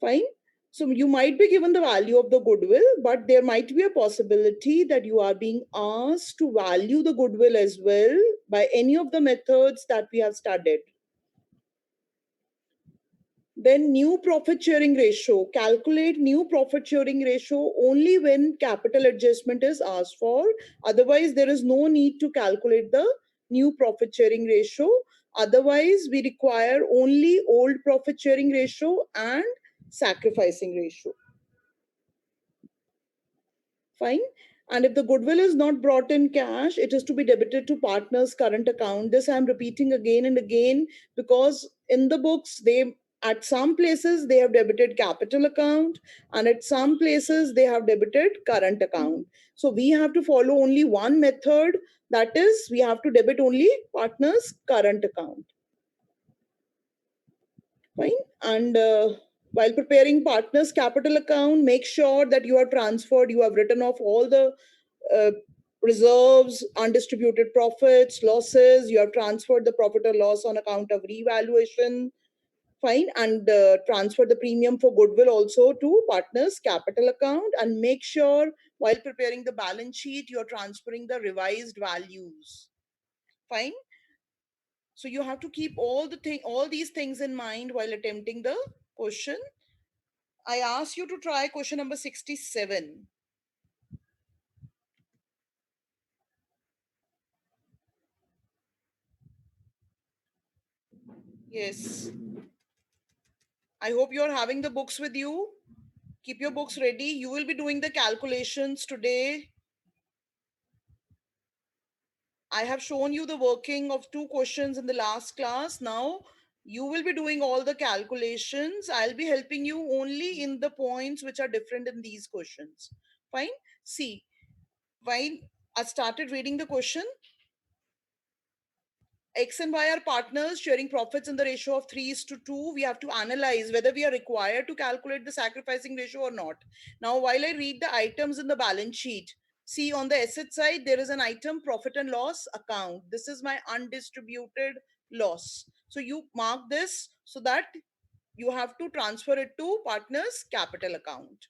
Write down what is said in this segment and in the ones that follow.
Fine. So you might be given the value of the goodwill, but there might be a possibility that you are being asked to value the goodwill as well by any of the methods that we have studied. Then new profit sharing ratio. Calculate new profit sharing ratio only when capital adjustment is asked for. Otherwise, there is no need to calculate the new profit sharing ratio. Otherwise, we require only old profit sharing ratio and sacrificing ratio. Fine. And if the goodwill is not brought in cash, it is to be debited to partner's current account. This I'm repeating again and again because in the books, they at some places they have debited capital account and at some places they have debited current account. So we have to follow only one method, that is we have to debit only partner's current account. Fine. And while preparing partner's capital account, make sure that you have transferred, you have written off all the uh, reserves, undistributed profits, losses. You have transferred the profit or loss on account of revaluation. Fine. And transfer the premium for goodwill also to partner's capital account. And make sure while preparing the balance sheet, you're transferring the revised values. Fine. So you have to keep all these things in mind while attempting the question. I ask you to try question number 67. Yes. I hope you're having the books with you. Keep your books ready. You will be doing the calculations today. I have shown you the working of two questions in the last class. Now you will be doing all the calculations. I'll be helping you only in the points which are different in these questions. Fine. See, while I started reading the question, X and Y are partners sharing profits in the ratio of 3:2. We have to analyze whether we are required to calculate the sacrificing ratio or not. Now, while I read the items in the balance sheet, see on the asset side, there is an item profit and loss account. This is my undistributed loss. So you mark this so that you have to transfer it to partner's capital account.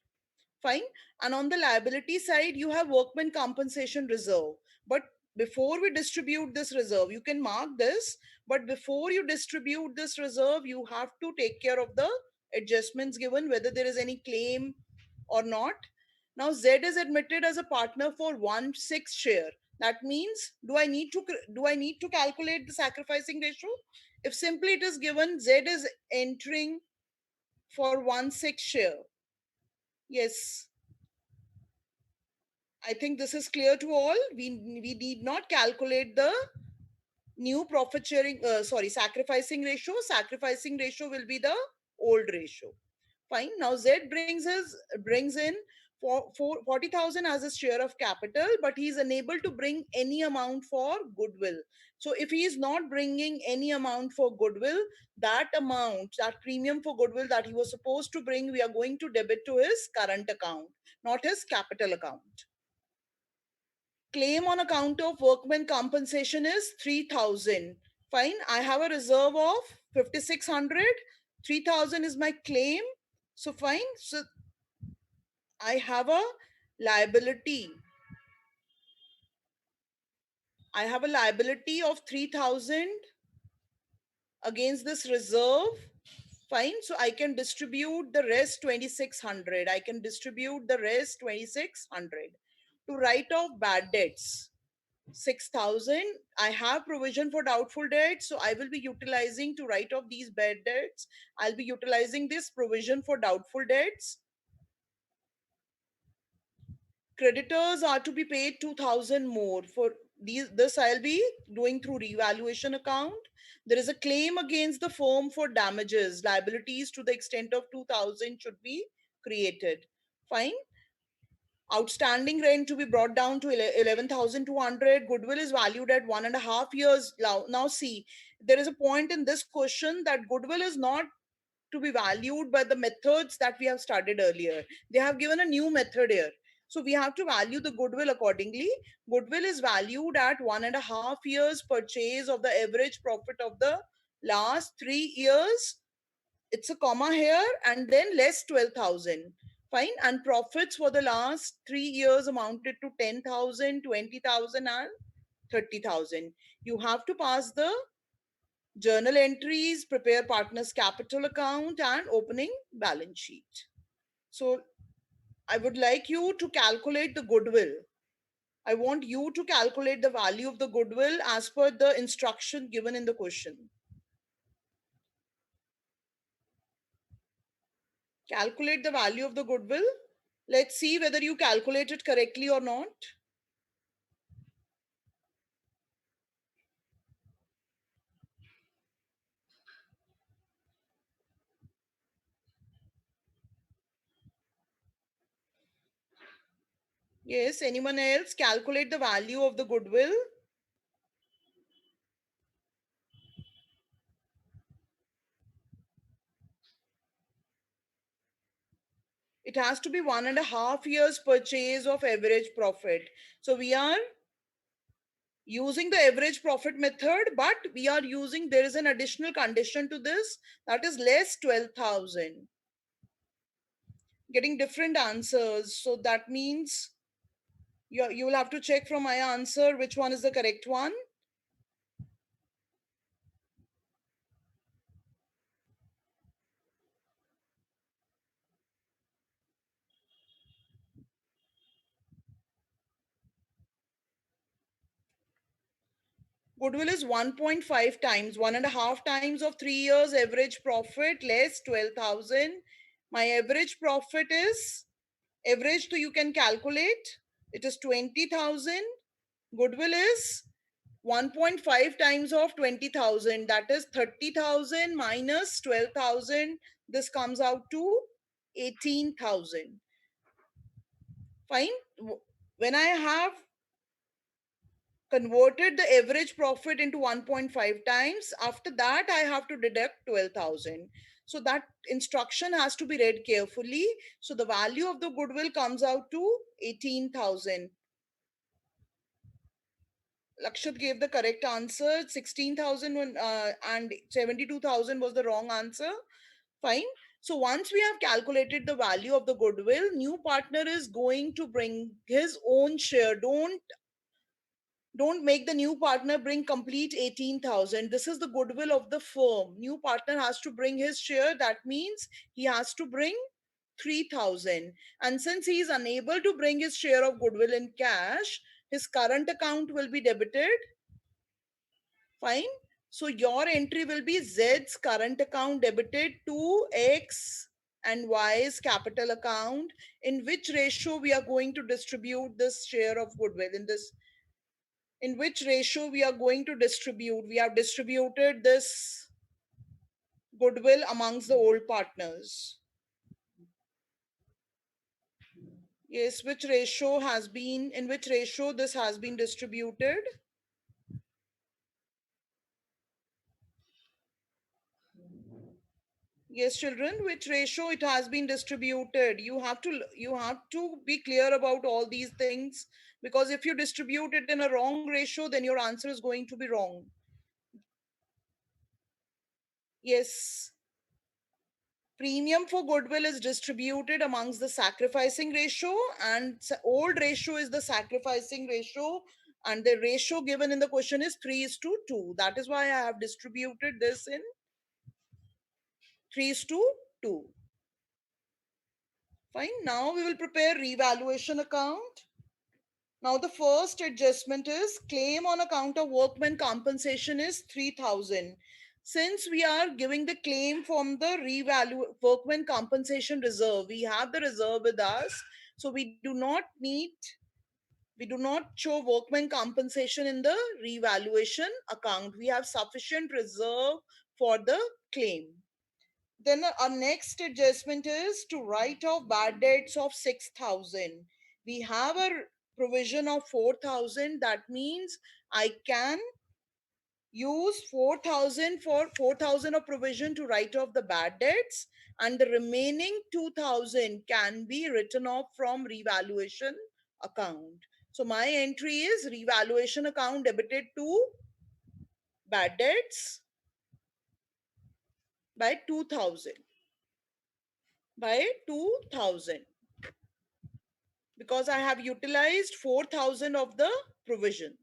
Fine. And on the liability side, you have workman compensation reserve. But before we distribute this reserve, you can mark this, but before you distribute this reserve, you have to take care of the adjustments given, whether there is any claim or not. Now, Z is admitted as a partner for 1/6 share. That means, do I need to calculate the sacrificing ratio? If simply it is given, Z is entering for 1/6 share. Yes, I think this is clear to all. We need not calculate the new profit sharing, sacrificing ratio. Sacrificing ratio will be the old ratio. Fine. Now Z brings in for 40,000 as a share of capital, but he is unable to bring any amount for goodwill. So if he is not bringing any amount for goodwill, that amount, that premium for goodwill that he was supposed to bring, we are going to debit to his current account, not his capital account. Claim on account of workman compensation is 3,000. Fine. I have a reserve of 5,600. 3,000 is my claim. So fine. So I have a liability. I have a liability of 3,000 against this reserve. Fine. So I can distribute the rest 2,600. I can distribute the rest 2,600 to write off bad debts. 6,000. I have provision for doubtful debts, so I will be utilizing to write off these bad debts. I'll be utilizing this provision for doubtful debts. Creditors are to be paid 2,000 more for these. This I'll be doing through revaluation account. There is a claim against the firm for damages. Liabilities to the extent of 2,000 should be created. Fine. Outstanding rent to be brought down to 11,200. Goodwill is valued at 1.5 years. Now see, there is a point in this question that goodwill is not to be valued by the methods that we have studied earlier. They have given a new method here. So we have to value the goodwill accordingly. Goodwill is valued at 1.5 years purchase of the average profit of the last 3 years it's a comma here and then less 12,000. Fine. And profits for the last 3 years amounted to 10,000, 20,000, and 30,000. You have to pass the journal entries, prepare partner's capital account, and opening balance sheet. So I would like you to calculate the goodwill. I want you to calculate the value of the goodwill as per the instruction given in the question. Calculate the value of the goodwill. Let's see whether you calculate it correctly or not. Yes, anyone else? Calculate the value of the goodwill. It has to be 1.5 years purchase of average profit. So we are using the average profit method, but we are using, there is an additional condition to this, that is less 12,000. Getting different answers. So that means you will have to check from my answer which one is the correct one. Goodwill is 1.5 times, 1.5 times of 3 years average profit less 12,000. My average profit is, average, so you can calculate. It is 20,000. Goodwill is 1.5 times of 20,000. That is 30,000 minus 12,000. This comes out to 18,000. Fine. When I have converted the average profit into 1.5 times, after that I have to deduct 12,000. So that instruction has to be read carefully. So the value of the goodwill comes out to 18,000. Lakshit gave the correct answer. 16,000 and 72,000 was the wrong answer. Fine. So once we have calculated the value of the goodwill, new partner is going to bring his own share. Don't make the new partner bring complete 18,000. This is the goodwill of the firm. New partner has to bring his share. That means he has to bring 3,000. And since he is unable to bring his share of goodwill in cash, his current account will be debited. Fine. So your entry will be Z's current account debited to X and Y's capital account. In which ratio we are going to distribute this share of goodwill? In which ratio we are going to distribute? We have distributed this goodwill amongst the old partners. Yes, which ratio has been, in which ratio this has been distributed? Yes, children, which ratio it has been distributed? You have to be clear about all these things, because if you distribute it in a wrong ratio, then your answer is going to be wrong. Yes, premium for goodwill is distributed amongst the sacrificing ratio, and old ratio is the sacrificing ratio, and the ratio given in the question is 3 is to 2. That is why I have distributed this in 3 is to 2. Fine. Now we will prepare revaluation account. Now the first adjustment is claim on account of workman compensation is 3,000. Since we are giving the claim from the workman compensation reserve, we have the reserve with us, so we do not show workman compensation in the revaluation account. We have sufficient reserve for the claim. Then our next adjustment is to write off bad debts of 6,000. We have a provision of 4,000. That means I can use 4,000 for 4,000 of provision to write off the bad debts, and the remaining 2,000 can be written off from revaluation account. So my entry is revaluation account debited to bad debts. by 2000. By 2000. Because I have utilized 4,000 of the provision.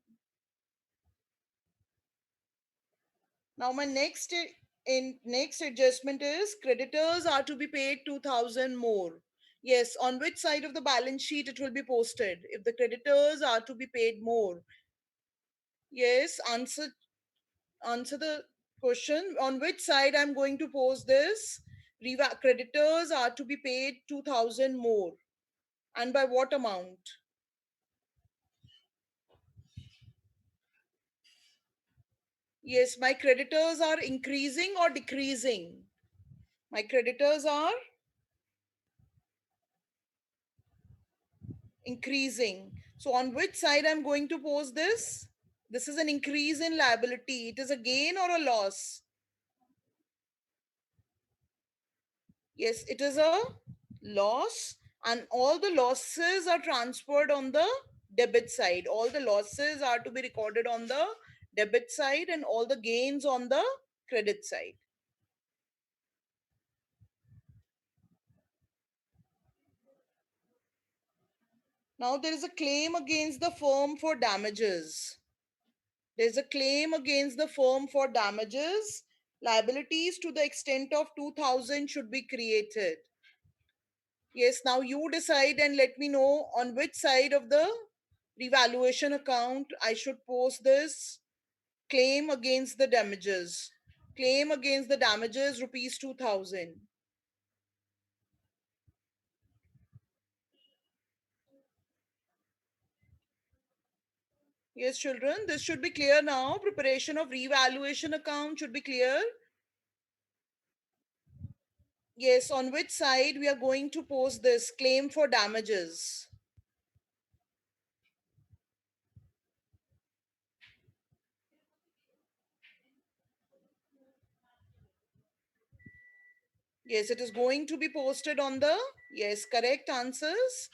Now my next adjustment is creditors are to be paid 2000 more. Yes, on which side of the balance sheet it will be posted if the creditors are to be paid more? Yes, answer the question. On which side I'm going to post this? Creditors are to be paid 2000 more. And by what amount? Yes, my creditors are increasing or decreasing? My creditors are increasing. So on which side I'm going to post this? This is an increase in liability. It is a gain or a loss? Yes, it is a loss, and all the losses are transferred on the debit side. All the losses are to be recorded on the debit side and all the gains on the credit side. Now there is a claim against the firm for damages. There's a claim against the firm for damages. Liabilities to the extent of 2000 should be created. Yes, now you decide and let me know on which side of the revaluation account I should post this claim against the damages. Claim against the damages rupees 2000. Yes, children, this should be clear now. Preparation of revaluation account should be clear. Yes, on which side we are going to post this claim for damages. Yes, it is going to be posted on the, yes, correct answers.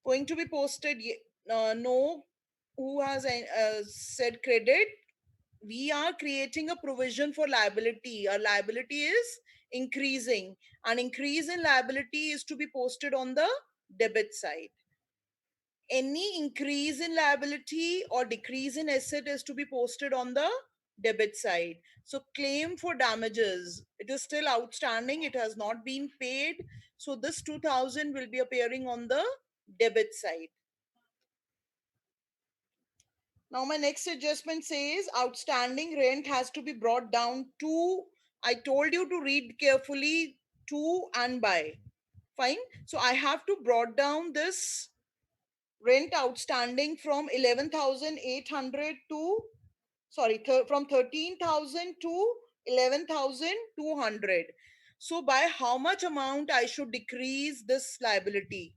Going to be posted, no, who has said credit? We are creating a provision for liability. Our liability is increasing. An increase in liability is to be posted on the debit side. Any increase in liability or decrease in asset is to be posted on the debit side. So claim for damages, it is still outstanding, it has not been paid, so this 2000 will be appearing on the debit side. Now my next adjustment says outstanding rent has to be brought down to, I told you to read carefully, to and by. Fine, so I have to brought down this rent outstanding from 11,800 to, sorry, from 13,000 to 11,200. So by how much amount I should decrease this liability?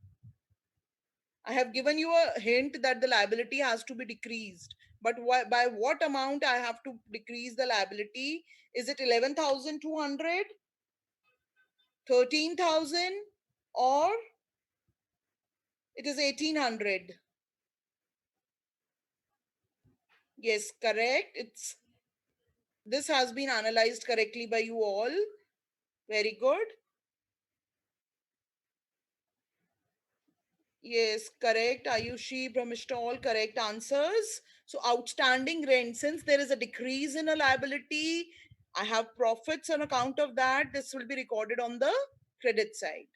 I have given you a hint that the liability has to be decreased, but by what amount I have to decrease the liability? Is it 11,200, 13,000, or it is 1,800? Yes, correct. It's, this has been analyzed correctly by you all. Very good. Yes, correct. Ayushi, Brahmishta, all correct answers. So, outstanding rent, since there is a decrease in a liability, I have profits on account of that. This will be recorded on the credit side.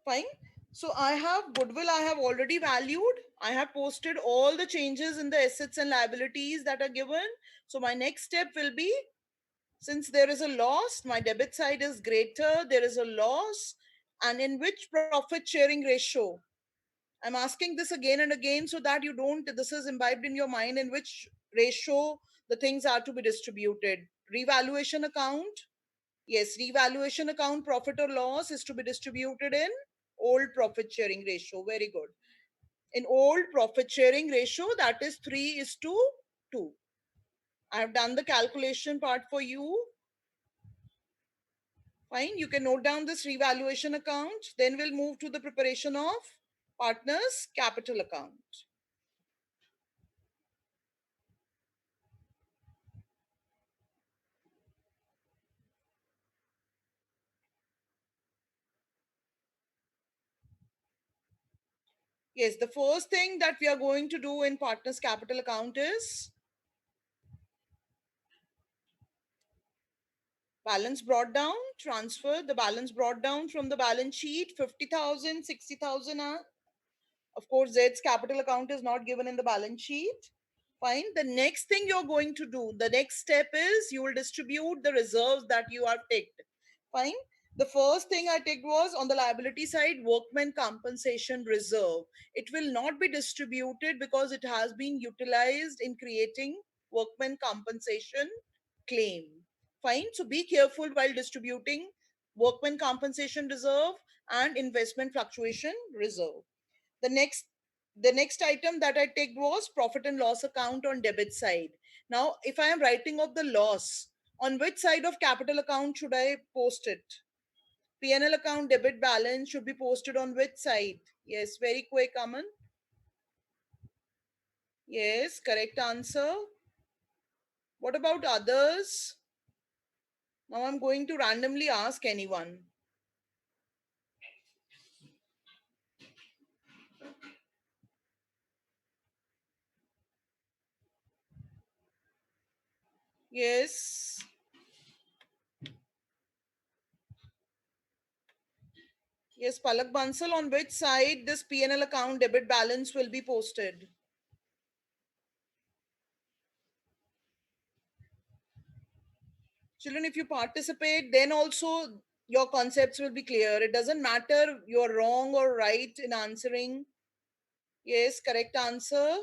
Fine. So, I have goodwill, I have already valued. I have posted all the changes in the assets and liabilities that are given. So, my next step will be, since there is a loss, my debit side is greater, there is a loss, and in which profit sharing ratio? I'm asking this again and again so that you don't, this is imbibed in your mind, in which ratio the things are to be distributed. Revaluation account, yes, revaluation account profit or loss is to be distributed in old profit sharing ratio. Very good. In old profit sharing ratio, that is 3 is to 2. I have done the calculation part for you. Fine, you can note down this revaluation account. Then we'll move to the preparation of partners capital account. Yes, the first thing that we are going to do in partners capital account is balance brought down, transfer the balance brought down from the balance sheet, 50,000, 60,000. Of course, Z's capital account is not given in the balance sheet. Fine. The next thing you're going to do, the next step is you will distribute the reserves that you have ticked. Fine. The first thing I ticked was on the liability side, workman compensation reserve. It will not be distributed because it has been utilized in creating workman compensation claim. Fine. So be careful while distributing workman compensation reserve and investment fluctuation reserve. The next the next item that I ticked was profit and loss account on debit side. Now, if I am writing off the loss, on which side of capital account should I post it? P&L account debit balance should be posted on which side? Yes, very quick, Aman. Yes, correct answer. What about others? Now I'm going to randomly ask anyone. Yes. Yes, Palak Bansal, on which side this P&L account debit balance will be posted? Children, if you participate, then also your concepts will be clear. It doesn't matter you're wrong or right in answering. Yes, correct answer.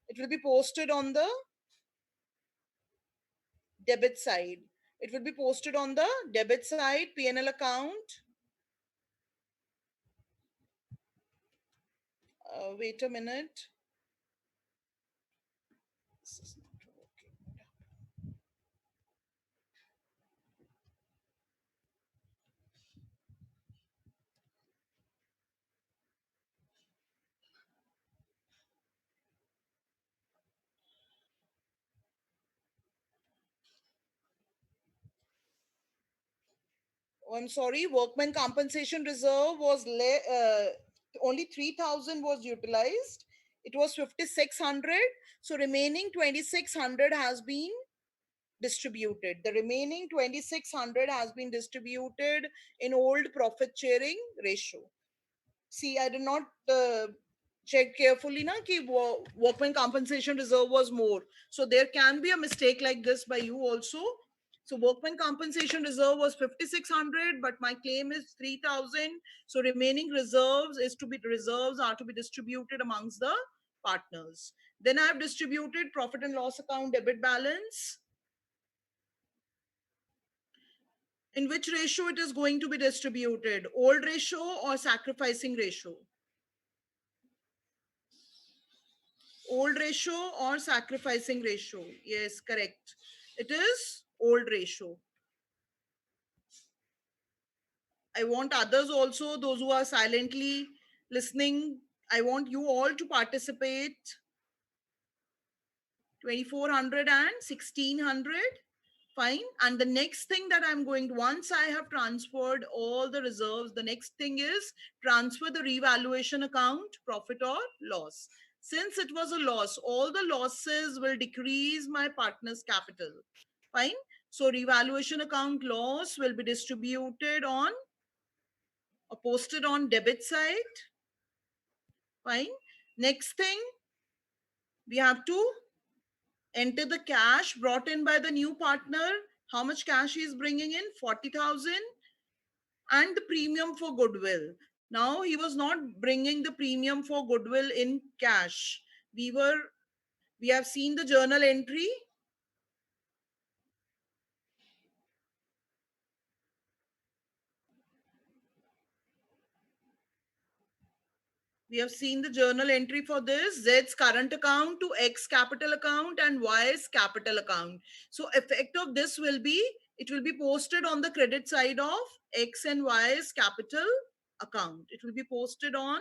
It will be posted on the debit side. It will be posted on the debit side, P&L account. Wait a minute. This is not working. Oh, I'm sorry. Workman compensation reserve was only 3,000 was utilized. It was 5,600. So remaining 2,600 has been distributed. The remaining 2,600 has been distributed in old profit sharing ratio. See, I did not check carefully na ki workman compensation reserve was more. So there can be a mistake like this by you also. So workman compensation reserve was 5,600, but my claim is 3,000. So remaining reserves are to be distributed amongst the partners. Then I have distributed profit and loss account debit balance. In which ratio it is going to be distributed, old ratio or sacrificing ratio? Old ratio or sacrificing ratio? Yes, correct, it is old ratio. I want others also, those who are silently listening, I want you all to participate. 2,400 and 1,600. Fine. And the next thing that I'm going to, once I have transferred all the reserves, the next thing is transfer the revaluation account, profit or loss. Since it was a loss, all the losses will decrease my partner's capital. Fine. So revaluation account loss will be distributed on or posted on debit side. Fine. Next thing, we have to enter the cash brought in by the new partner. How much cash he is bringing in? 40,000. And the premium for goodwill. Now he was not bringing the premium for goodwill in cash. We have seen the journal entry. We have seen the journal entry for this. Z's current account to X capital account and Y's capital account. So effect of this will be, it will be posted on the credit side of X and Y's capital account. It will be posted on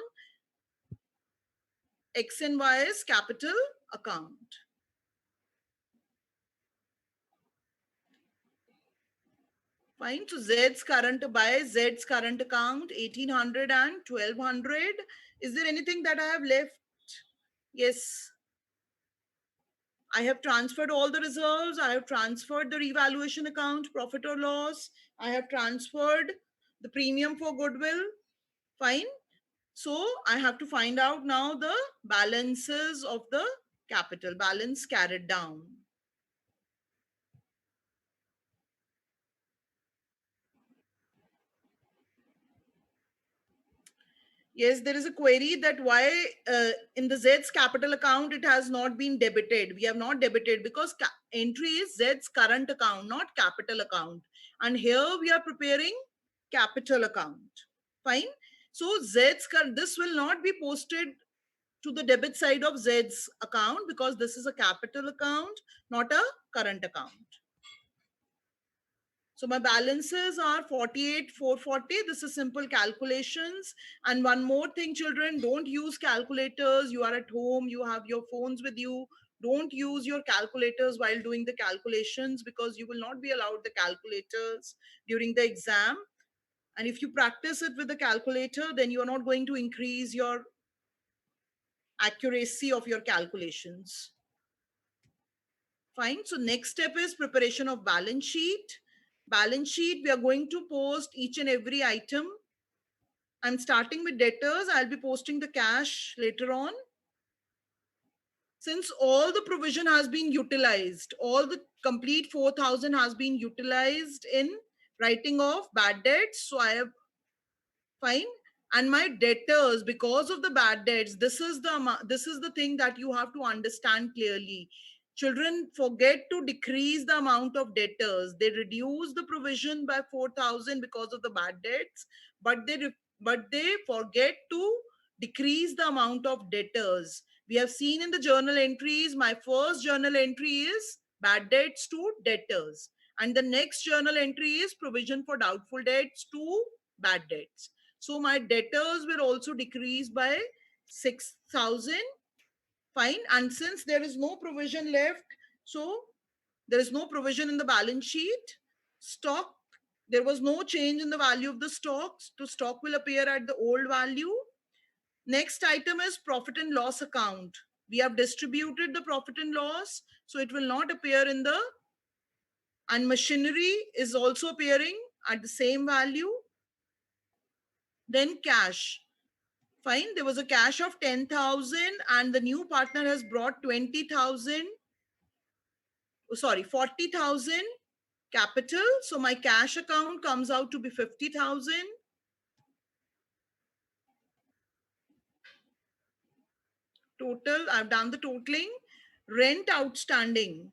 X and Y's capital account. Fine. So Z's current account 1,800 and 1,200. Is there anything that I have left? Yes. I have transferred all the reserves. I have transferred the revaluation account, profit or loss. I have transferred the premium for goodwill. Fine. So I have to find out now the balances of the capital, balance carried down. Yes, there is a query that why in the Z's capital account it has not been debited. We have not debited because entry is Z's current account, not capital account. And here we are preparing capital account. Fine. So this will not be posted to the debit side of Z's account because this is a capital account, not a current account. So my balances are 48,440. This is simple calculations. And one more thing, children, don't use calculators. You are at home, you have your phones with you. Don't use your calculators while doing the calculations because you will not be allowed the calculators during the exam. And if you practice it with the calculator, then you are not going to increase your accuracy of your calculations. Fine. So next step is preparation of balance sheet. Balance sheet, we are going to post each and every item. I'm starting with debtors. I'll be posting the cash later on. Since all the provision has been utilized, all the complete 4,000 has been utilized in writing off bad debts. So I have fine. And my debtors, because of the bad debts, this is the thing that you have to understand clearly. Children forget to decrease the amount of debtors. They reduce the provision by 4,000 because of the bad debts, but they forget to decrease the amount of debtors. We have seen in the journal entries, my first journal entry is bad debts to debtors, and the next journal entry is provision for doubtful debts to bad debts. So my debtors will also decrease by 6,000. Fine. And since there is no provision left, so there is no provision in the balance sheet. Stock, there was no change in the value of the stocks. So stock will appear at the old value. Next item is profit and loss account. We have distributed the profit and loss, so it will not appear in the, and machinery is also appearing at the same value. Then cash. Fine, there was a cash of 10,000 and the new partner has brought 20,000, sorry, 40,000 capital. So my cash account comes out to be 50,000. Total, I've done the totaling. Rent outstanding.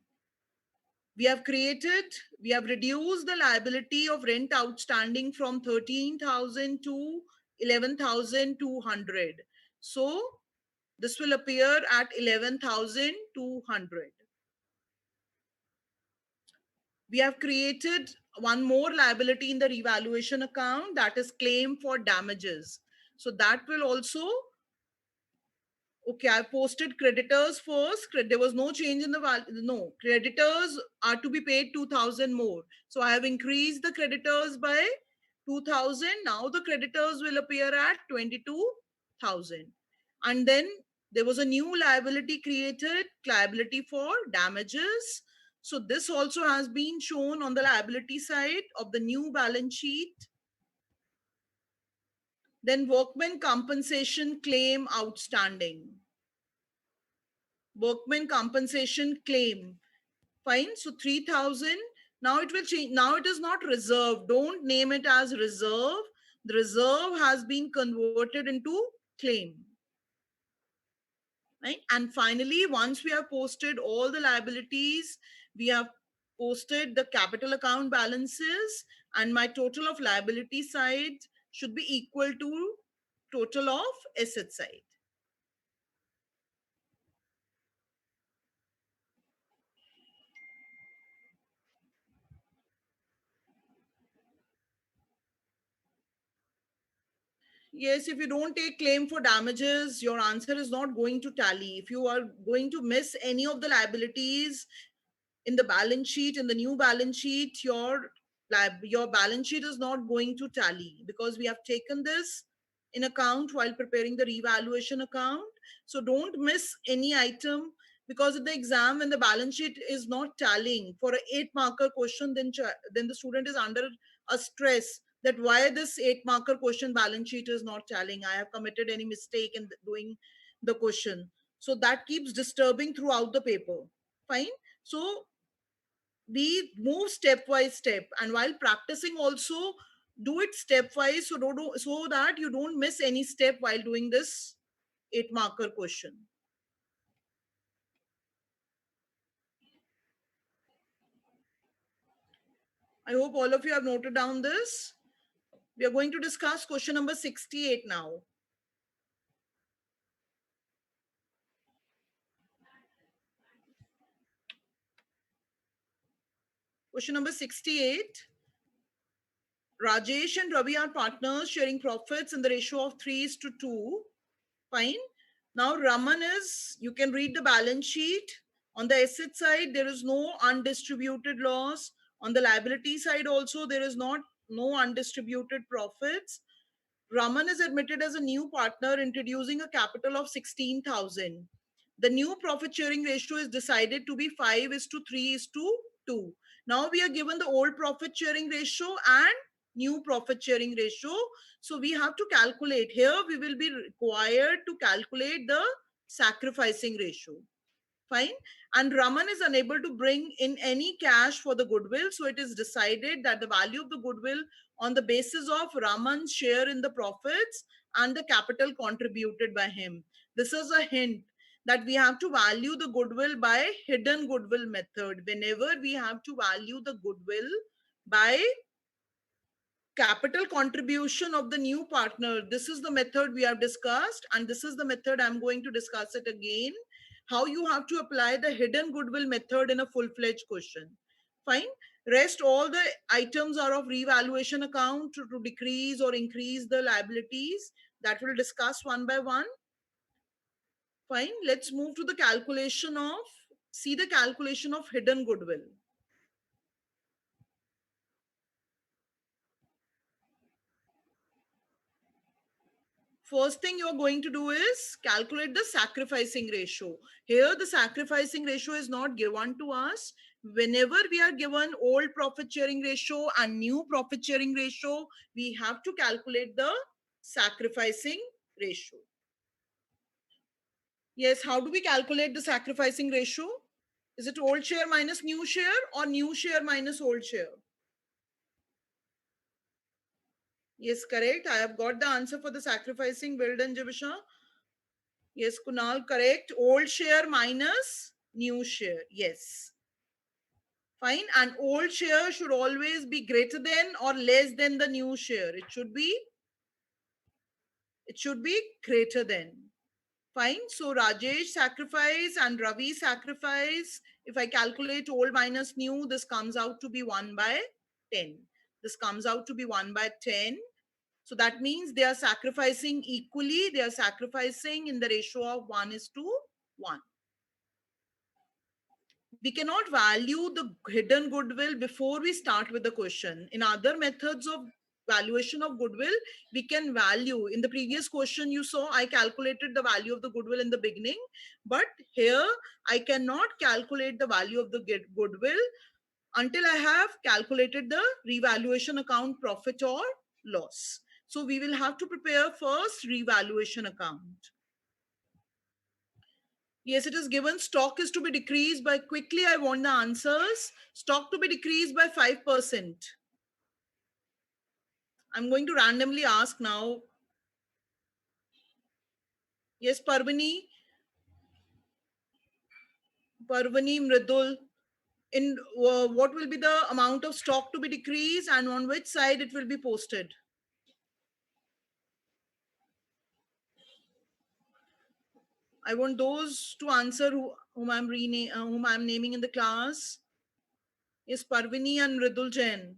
We have reduced the liability of rent outstanding from 13,000 to 11,200. So this will appear at 11,200. We have created one more liability in the revaluation account, that is claim for damages. So that will also, okay, I posted creditors first. There was no change in the value. No, creditors are to be paid 2,000 more. So I have increased the creditors by 2,000. Now the creditors will appear at 22,000. And then there was a new liability created, liability for damages. So this also has been shown on the liability side of the new balance sheet. Then workman compensation claim outstanding. Workman compensation claim. Fine. So 3,000. Now it will change. Now it is not reserve. Don't name it as reserve. The reserve has been converted into claim. Right. And finally, once we have posted all the liabilities, we have posted the capital account balances, and my total of liability side should be equal to total of asset side. Yes, if you don't take claim for damages, your answer is not going to tally. If you are going to miss any of the liabilities in the balance sheet, in the new balance sheet, your balance sheet is not going to tally because we have taken this in account while preparing the revaluation account. So don't miss any item, because in the exam when the balance sheet is not tallying for a 8 marker question, then the student is under a stress that why this 8 marker question balance sheet is not tallying. I have committed any mistake in doing the question. So that keeps disturbing throughout the paper. Fine. So we move step, and while practicing also do it stepwise, so that you don't miss any step while doing this 8 marker question. I hope all of you have noted down this. We are going to discuss question number 68 now. Question number 68. Rajesh and Ravi are partners sharing profits in the ratio of 3 is to 2. Fine. Now Raman is, you can read the balance sheet. On the asset side, there is no undistributed loss. On the liability side also, there is not no undistributed profits. Raman is admitted as a new partner, introducing a capital of 16,000. The new profit sharing ratio is decided to be 5 is to 3 is to 2. Now we are given the old profit sharing ratio and new profit sharing ratio. So we have to calculate. Here we will be required to calculate the sacrificing ratio. Fine. And Raman is unable to bring in any cash for the goodwill. So it is decided that the value of the goodwill on the basis of Raman's share in the profits and the capital contributed by him. This is a hint that we have to value the goodwill by hidden goodwill method. Whenever we have to value the goodwill by capital contribution of the new partner, this is the method we have discussed, and this is the method I'm going to discuss it again, how you have to apply the hidden goodwill method in a full-fledged question. Fine. Rest all the items are of revaluation account to decrease or increase the liabilities, that we'll discuss one by one. Fine. Let's move to the calculation of, see the calculation of hidden goodwill. First thing you're going to do is calculate the sacrificing ratio. Here, the sacrificing ratio is not given to us. Whenever we are given old profit sharing ratio and new profit sharing ratio, we have to calculate the sacrificing ratio. Yes, how do we calculate the sacrificing ratio? Is it old share minus new share or new share minus old share? Yes, correct. I have got the answer for the sacrificing. Well done, Javisha. Yes, Kunal, correct. Old share minus new share. Yes. Fine. And old share should always be greater than or less than the new share. It should be greater than. Fine. So Rajesh sacrifice and Ravi sacrifice. If I calculate old minus new, this comes out to be 1 by 10. This comes out to be 1 by 10. So that means they are sacrificing equally. They are sacrificing in the ratio of 1 is to 1. We cannot value the hidden goodwill before we start with the question. In other methods of valuation of goodwill, we can value. In the previous question you saw, I calculated the value of the goodwill in the beginning, but here I cannot calculate the value of the goodwill until I have calculated the revaluation account profit or loss. So we will have to prepare first revaluation account. Yes, it is given stock is to be decreased by, quickly I want the answers. Stock to be decreased by 5%. I'm going to randomly ask now. Yes, Parvani Mridul. In what will be the amount of stock to be decreased and on which side it will be posted? I want those to answer whom I'm naming in the class. Yes, Parvani and Mridul Jain.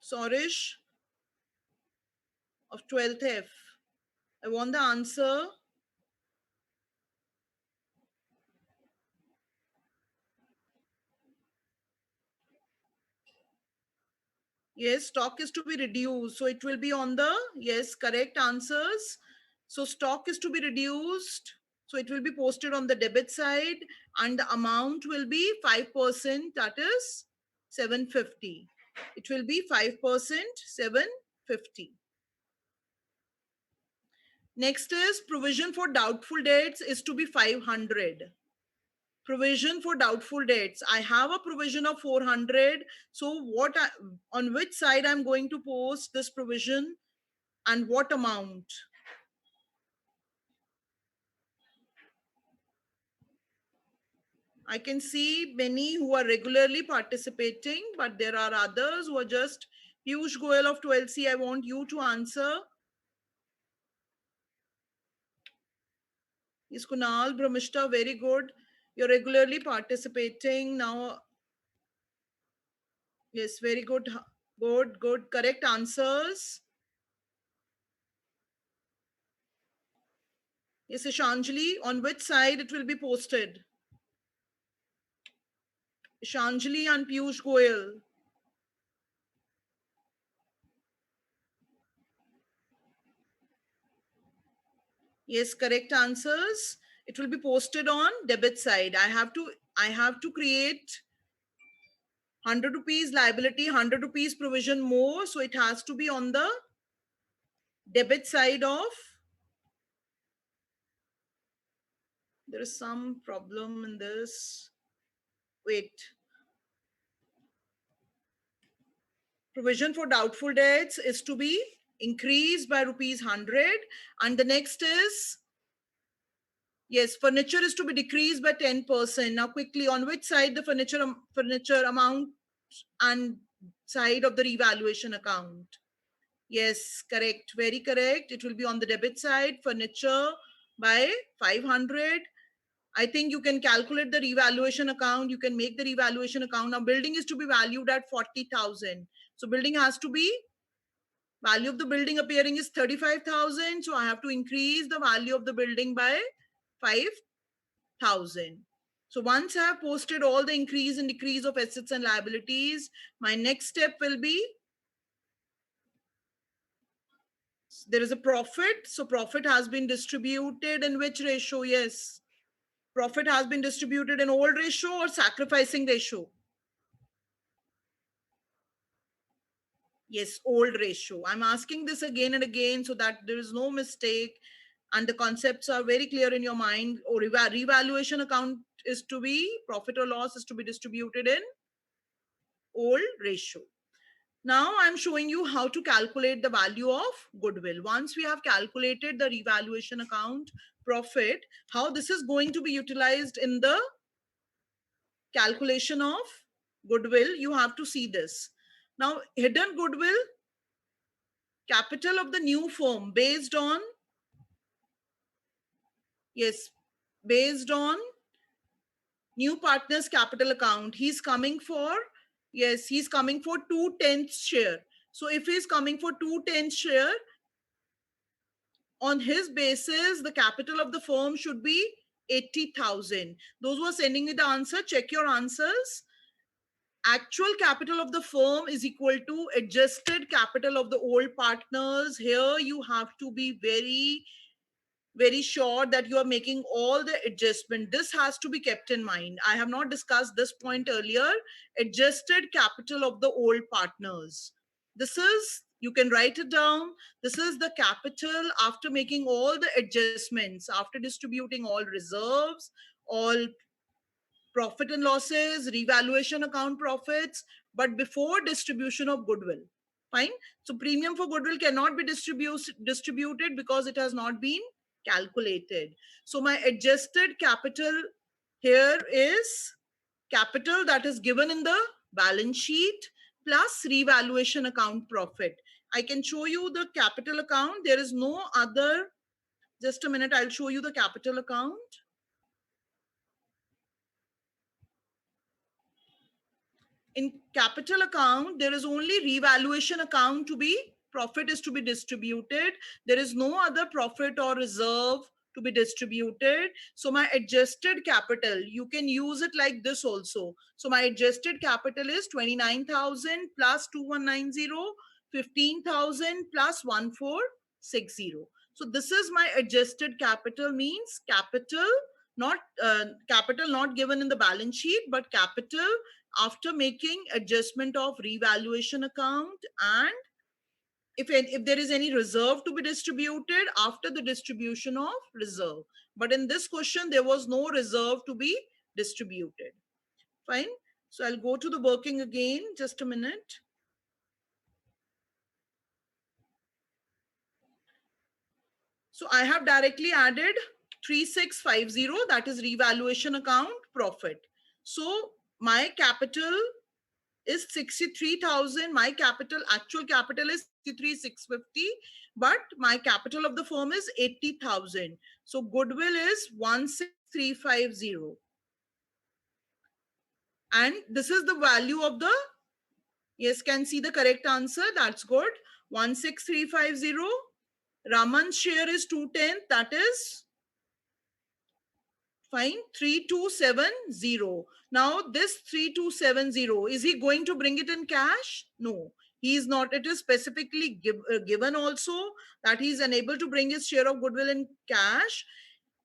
Sorish of 12th F. I want the answer. Yes, stock is to be reduced. So it will be on the, yes, correct answers. So stock is to be reduced. So it will be posted on the debit side and the amount will be 5%, that is 750. It will be 5%, 750. Next is provision for doubtful debts is to be 500. Provision for doubtful debts. I have a provision of 400. So on which side I'm going to post this provision and what amount? I can see many who are regularly participating, but there are others who are just Piyush Goyal of 12C. I want you to answer. Is Kunal Brahmishta, very good. You're regularly participating now. Yes, very good. Good, good. Correct answers. Yes, Ishanjali, on which side it will be posted? Ishanjali and Piyush Goyal. Yes, correct answers. It will be posted on debit side. I have to create 100 rupees liability, 100 rupees provision more. So it has to be on the debit side of, there is some problem in this. Wait. Provision for doubtful debts is to be increased by rupees 100. And the next is, yes, furniture is to be decreased by 10%. Now quickly, on which side the furniture amount and side of the revaluation account? Yes, correct. Very correct. It will be on the debit side, furniture by 500. I think you can calculate the revaluation account. You can make the revaluation account. Now, building is to be valued at 40,000. So, building has to be, value of the building appearing is 35,000. So, I have to increase the value of the building by 5,000. So, once I have posted all the increase and decrease of assets and liabilities, my next step will be, there is a profit. So profit has been distributed in which ratio? Yes. Profit has been distributed in old ratio or sacrificing ratio? Yes, old ratio. I'm asking this again and again so that there is no mistake and the concepts are very clear in your mind. Or revaluation account is to be, profit or loss is to be distributed in old ratio. Now I'm showing you how to calculate the value of goodwill. Once we have calculated the revaluation account profit, how this is going to be utilized in the calculation of goodwill, you have to see this. Now, hidden goodwill, capital of the new firm based on, yes, based on new partner's capital account. He's coming for, yes, he's coming for 2/10 share. So if he's coming for 2/10 share, on his basis, the capital of the firm should be 80,000. Those who are sending me the answer, check your answers. Actual capital of the firm is equal to adjusted capital of the old partners. Here you have to be very sure that you are making all the adjustment. This has to be kept in mind. I have not discussed this point earlier. Adjusted capital of the old partners. This is, you can write it down. This is the capital after making all the adjustments, after distributing all reserves, all profit and losses, revaluation account profits, but before distribution of goodwill. Fine. So premium for goodwill cannot be distributed because it has not been calculated. So my adjusted capital here is capital that is given in the balance sheet plus revaluation account profit. I can show you the capital account. There is no other. Just a minute, I'll show you the capital account. In capital account, there is only revaluation account to be profit is to be distributed. There is no other profit or reserve to be distributed. So my adjusted capital, you can use it like this also. So my adjusted capital is 29,000 plus 2190, 15,000 plus 1460. So this is my adjusted capital, means capital not capital not given in the balance sheet, but capital after making adjustment of revaluation account, and if there is any reserve to be distributed after the distribution of reserve. But in this question, there was no reserve to be distributed. Fine. So I'll go to the working again. Just a minute. So I have directly added 3650, that is revaluation account profit. So my capital is 63,000. My capital, actual capital is 63,650, but my capital of the firm is 80,000. So goodwill is 16,350. And this is the value of the, yes, can see the correct answer. That's good. 16,350. Raman's share is 210. That is fine. 3270. Now this 3270, is he going to bring it in cash? No, he is not. It is specifically given also that he is unable to bring his share of goodwill in cash.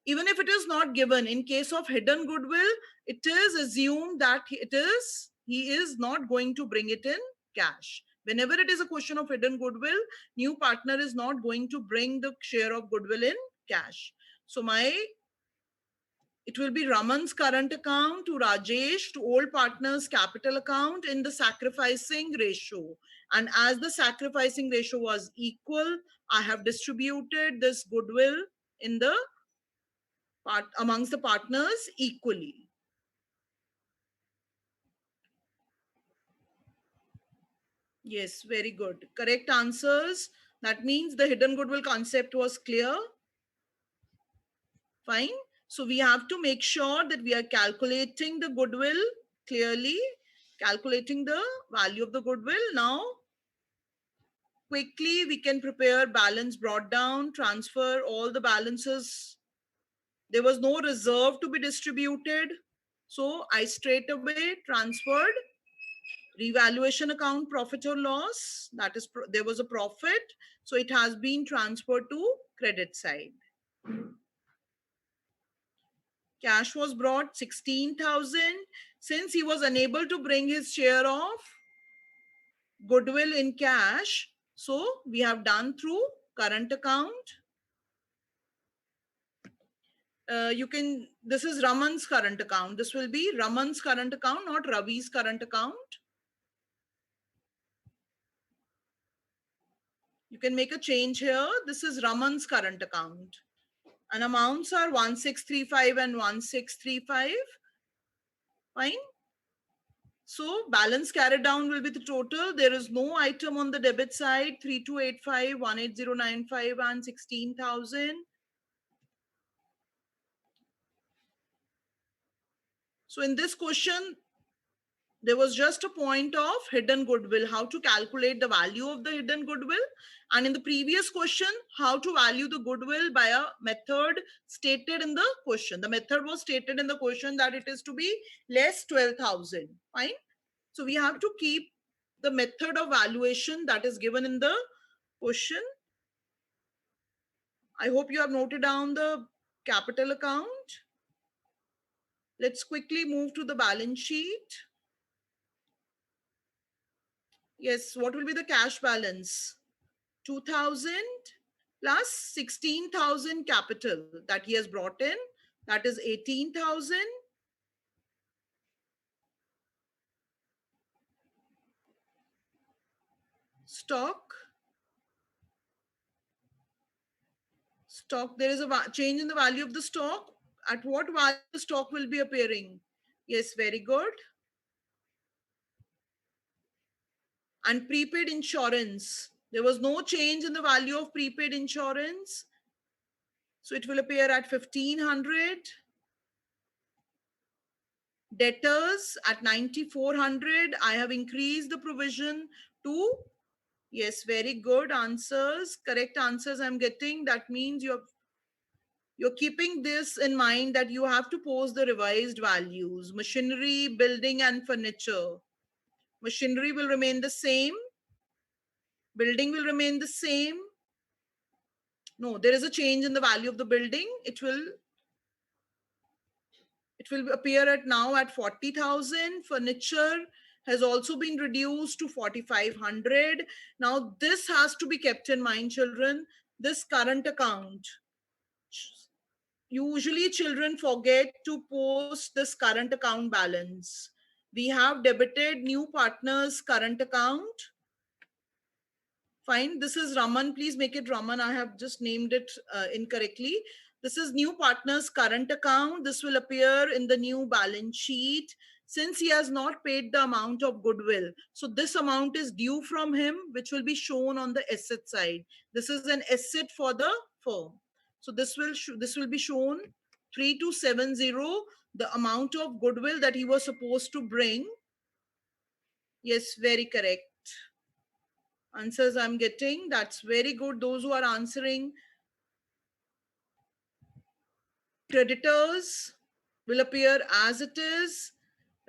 Even if it is not given, in case of hidden goodwill, it is assumed that he is not going to bring it in cash. Whenever it is a question of hidden goodwill, new partner is not going to bring the share of goodwill in cash. So it will be Raman's current account to Rajesh to old partner's capital account in the sacrificing ratio. And as the sacrificing ratio was equal, I have distributed this goodwill in the amongst the partners equally. Yes, very good. Correct answers. That means the hidden goodwill concept was clear. Fine. So we have to make sure that we are calculating the goodwill clearly, calculating the value of the goodwill. Now, quickly we can prepare balance brought down, transfer all the balances. There was no reserve to be distributed. So I straight away transferred revaluation account profit or loss. That is, there was a profit. So it has been transferred to credit side. Cash was brought 16,000. Since he was unable to bring his share of goodwill in cash, so we have done through current account. This is Raman's current account. This will be Raman's current account, not Ravi's current account. You can make a change here. This is Raman's current account. And amounts are 1635 and 1635. Fine. So balance carried down will be the total. There is no item on the debit side, 3285, 18095 and 16,000. So in this question, there was just a point of hidden goodwill, how to calculate the value of the hidden goodwill. And in the previous question, how to value the goodwill by a method stated in the question. The method was stated in the question that it is to be less 12,000. Fine. So we have to keep the method of valuation that is given in the question. I hope you have noted down the capital account. Let's quickly move to the balance sheet. Yes, what will be the cash balance? 2,000 plus 16,000 capital that he has brought in. That is 18,000. Stock. Stock, there is a change in the value of the stock. At what value the stock will be appearing? Yes, very good. And prepaid insurance. There was no change in the value of prepaid insurance. So it will appear at 1,500. Debtors at 9,400. I have increased the provision to Yes, very good answers. Correct answers I'm getting. That means you're keeping this in mind that you have to post the revised values. Machinery, building, and furniture. Machinery will remain the same. Building will remain the same. No, there is a change in the value of the building. It will appear at now at 40,000. Furniture has also been reduced to 4,500. Now this has to be kept in mind, children. This current account. Usually children forget to post this current account balance. We have debited new partner's current account. Fine. This is Raman. Please make it Raman. I have just named it incorrectly. This is new partner's current account. This will appear in the new balance sheet since he has not paid the amount of goodwill. So this amount is due from him, which will be shown on the asset side. This is an asset for the firm. So this will be shown 3270, the amount of goodwill that he was supposed to bring. Yes, very correct answers I'm getting. That's very good. Those who are answering. Creditors will appear as it is.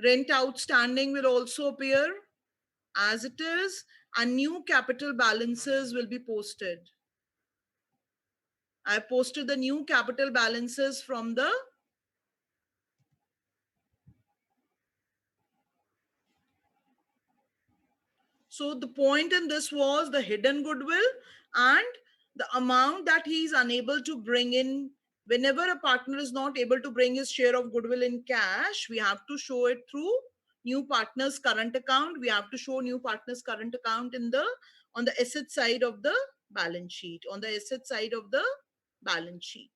Rent outstanding will also appear as it is. And new capital balances will be posted. I posted the new capital balances from the So the point in this was the hidden goodwill and the amount that he is unable to bring in. Whenever a partner is not able to bring his share of goodwill in cash, we have to show it through new partner's current account. We have to show new partner's current account on the asset side of the balance sheet. On the asset side of the balance sheet.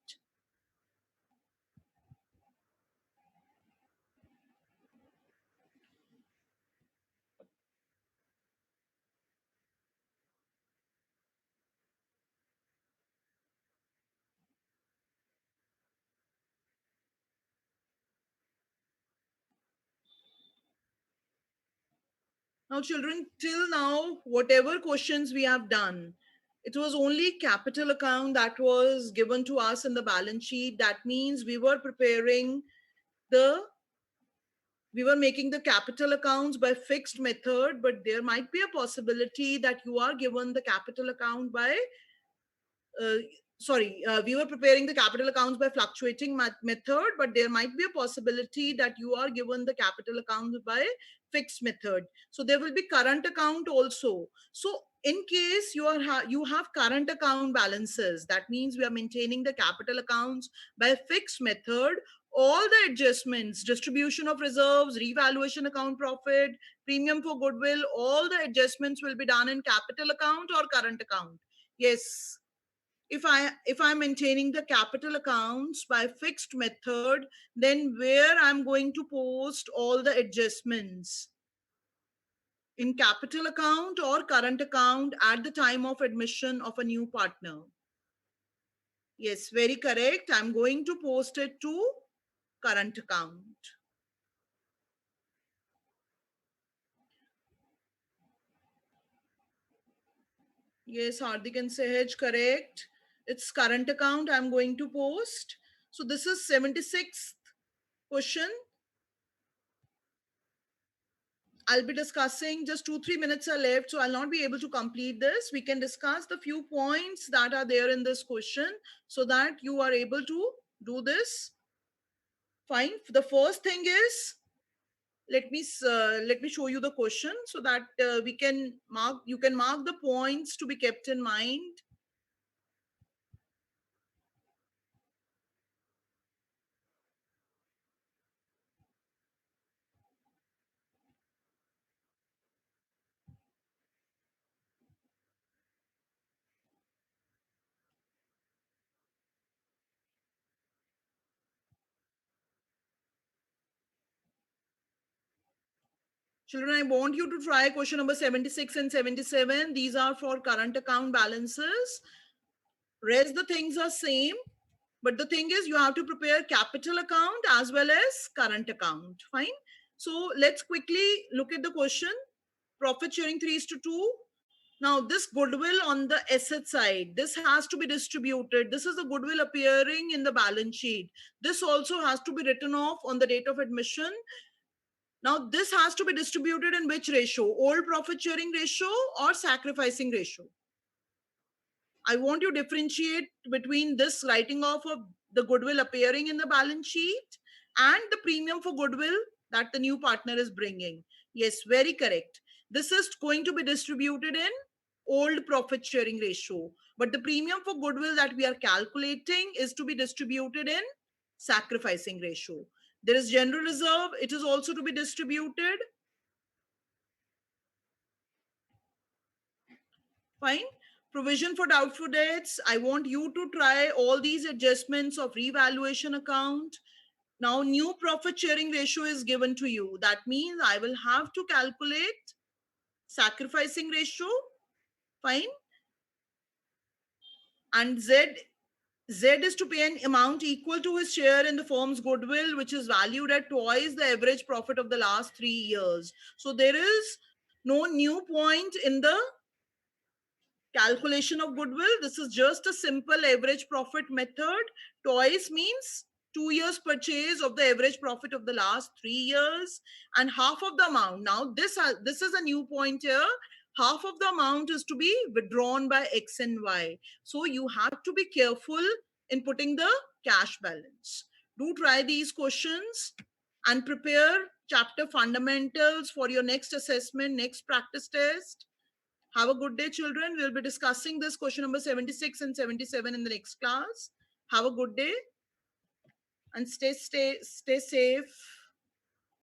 Now, children, till now, whatever questions we have done, it was only capital account that was given to us in the balance sheet. That means the we were making the capital accounts by fixed method, but there might be a possibility that you are given the capital account by uh, we were preparing the capital accounts by fluctuating method, but there might be a possibility that you are given the capital accounts by fixed method. So there will be current account also. So in case you have current account balances, that means we are maintaining the capital accounts by fixed method. All the adjustments, distribution of reserves, revaluation account profit, premium for goodwill, all the adjustments will be done in capital account or current account. Yes, if I'm maintaining the capital accounts by fixed method, then where I'm going to post all the adjustments in capital account or current account at the time of admission of a new partner. Yes, very correct. I'm going to post it to current account. Yes, Hardik and Sehaj, correct. It's current account I'm going to post. So this is 76th question. I'll be discussing just 2-3 minutes are left, so I'll not be able to complete this. We can discuss the few points that are there in this question so that you are able to do this. Fine. The first thing is let me show you the question so that we can mark. You can mark the points to be kept in mind. Children, I want you to try question number 76 and 77. These are for current account balances. Rest the things are same. But the thing is, you have to prepare capital account as well as current account. Fine. So let's quickly look at the question. Profit sharing 3:2. Now, this goodwill on the asset side, this has to be distributed. This is the goodwill appearing in the balance sheet. This also has to be written off on the date of admission. Now, this has to be distributed in which ratio? Old profit sharing ratio or sacrificing ratio? I want you to differentiate between this writing off of the goodwill appearing in the balance sheet and the premium for goodwill that the new partner is bringing. Yes, very correct. This is going to be distributed in old profit sharing ratio. But the premium for goodwill that we are calculating is to be distributed in sacrificing ratio. There is general reserve. It is also to be distributed. Fine. Provision for doubtful debts. I want you to try all these adjustments of revaluation account. Now, new profit sharing ratio is given to you. That means I will have to calculate sacrificing ratio. Fine. And Z is to pay an amount equal to his share in the firm's goodwill, which is valued at twice the average profit of the last 3 years. So there is no new point in the calculation of goodwill. This is just a simple average profit method. Twice means 2 years purchase of the average profit of the last 3 years and half of the amount. Now this is a new point here. Half of the amount is to be withdrawn by X and Y. So you have to be careful in putting the cash balance. Do try these questions and prepare chapter fundamentals for your next assessment, next practice test. Have a good day, children. We'll be discussing this question number 76 and 77 in the next class. Have a good day and stay safe.